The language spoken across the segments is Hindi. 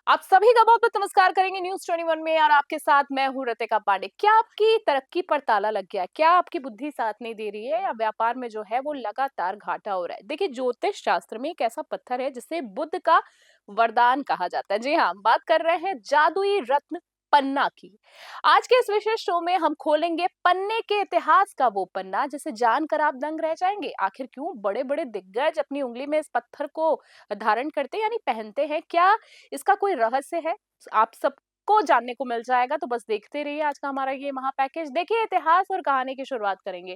आप सभी का बहुत-बहुत नमस्कार करेंगे न्यूज़ 21 में और आपके साथ मैं हूँ रितिका पांडे। क्या आपकी तरक्की पर ताला लग गया है? क्या आपकी बुद्धि साथ नहीं दे रही है या व्यापार में जो है वो लगातार घाटा हो रहा है? देखिए ज्योतिष शास्त्र में एक ऐसा पत्थर है जिसे बुध का वरदान कहा जाता है। जी हाँ, हम बात कर रहे हैं जादुई रत्न पन्ना की। आज के इस विशेष शो में हम खोलेंगे पन्ने के इतिहास का वो पन्ना जिसे जानकर आप दंग रह जाएंगे। आखिर क्यों बड़े-बड़े दिग्गज अपनी उंगली में इस पत्थर को धारण करते हैं यानी पहनते हैं? क्या इसका कोई रहस्य है? आप सबको जानने को मिल जाएगा, तो बस देखते रहिए आज का हमारा ये महा पैकेज। देखिए इतिहास और कहानी की शुरुआत करेंगे।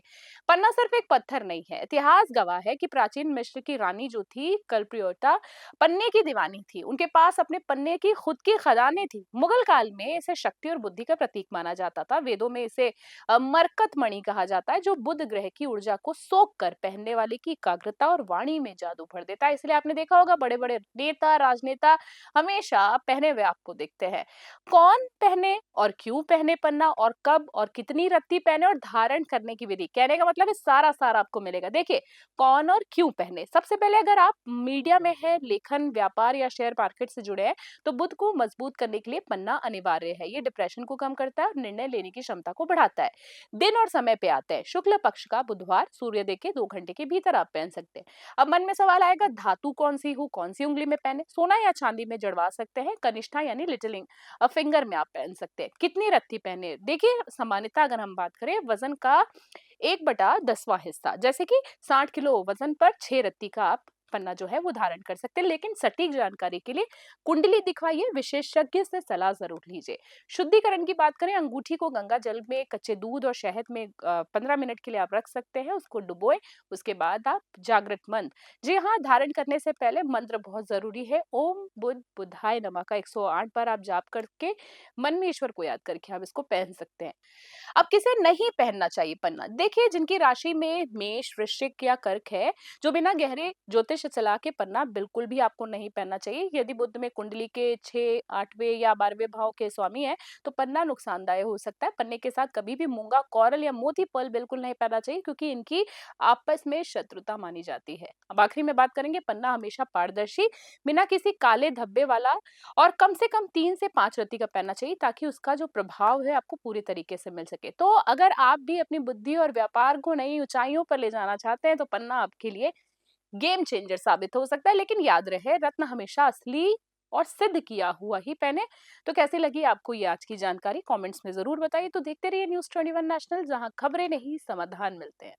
पन्ना सिर्फ एक पत्थर नहीं है, इतिहास गवाह है कि प्राचीन मिस्र की रानी जो थी कलप्रियोटा पन्ने की दीवानी थी। उनके पास अपने पन्ने की खुद की खदानें थी। मुगल काल में इसे शक्ति और बुद्धि का प्रतीक माना जाता था। वेदों में इसे मरकत मणि कहा जाता है जो बुध ग्रह की ऊर्जा को सोख कर पहनने वाले की एकाग्रता और वाणी में जादू भर देता है। इसलिए आपने देखा होगा बड़े-बड़े नेता, राजनेता हमेशा पहने हुए आपको दिखते हैं। कौन पहने और क्यों पहने पन्ना और कब और कितनी रत्ती पहने और धारण करने की विधि, कहने का मतलब है सारा सारा आपको मिलेगा। देखिए कौन और क्यों पहने। सबसे पहले अगर आप मीडिया में है, लेखन, व्यापार या शेयर मार्केट से जुड़े हैं तो बुद्ध को मजबूत करने के लिए पन्ना अनिवार्य है। ये डिप्रेशन को कम करता है और निर्णय लेने की क्षमता को बढ़ाता है। दिन और समय पे आते हैं। शुक्ल पक्ष का बुधवार सूर्योदय के 2 घंटे के भीतर आप पहन सकते हैं। अब मन में सवाल आएगा धातु कौन सी हो, कौन सी उंगली में पहने। सोना या चांदी में जड़वा सकते हैं। कनिष्ठा यानी लिटिल फिंगर में आप पहन सकते हैं। कितनी रत्ती पहने, देखिए सामान्यतः अगर हम बात करें वजन का 1/10वां हिस्सा, जैसे कि 60 किलो वजन पर 6 रत्ती का आप पन्ना जो है वो धारण कर सकते हैं। लेकिन सटीक जानकारी के लिए कुंडली दिखवाइए, विशेषज्ञ से सलाह जरूर लीजिए। शुद्धिकरण की बात करें, अंगूठी को गंगा जल में कच्चे दूध और शहद में 15 मिनट के लिए आप रख सकते हैं। उसको डुबोए, उसके बाद आप जागृत मंत्र, जी हाँ, धारण करने से पहले मंत्र बहुत जरूरी है। ओम बुद्ध बुधाय नमः का 108 बार आप जाप करके मन में ईश्वर को याद करके आप इसको पहन सकते हैं। अब किसे नहीं पहनना चाहिए पन्ना, देखिए जिनकी राशि में मेष, वृश्चिक या कर्क है, जो बिना गहरे ज्योतिष सलाह के पन्ना बिल्कुल भी आपको नहीं पहनना चाहिए। यदि बुद्ध में कुंडली के 6, 8वें या 12वें भाव के स्वामी है तो पन्ना नुकसानदायक हो सकता है। पन्ने के साथ कभी भी मूंगा, कोरल या मोती पर्ल बिल्कुल नहीं पहनना चाहिए क्योंकि इनकी आपस में शत्रुता मानी जाती है। अब आखिरी में बात करेंगे, पन्ना हमेशा पारदर्शी, बिना किसी काले धब्बे वाला और कम से कम 3 से 5 रत्ती का पहनना चाहिए ताकि उसका जो प्रभाव है आपको पूरी तरीके से मिल सके। तो अगर आप भी अपनी बुद्धि और व्यापार को नई ऊंचाइयों पर ले जाना चाहते हैं तो पन्ना आपके लिए गेम चेंजर साबित हो सकता है। लेकिन याद रहे, रत्न हमेशा असली और सिद्ध किया हुआ ही पहने। तो कैसी लगी आपको ये आज की जानकारी, कमेंट्स में जरूर बताइए। तो देखते रहिए न्यूज़ 21 नेशनल, जहां खबरें नहीं समाधान मिलते हैं।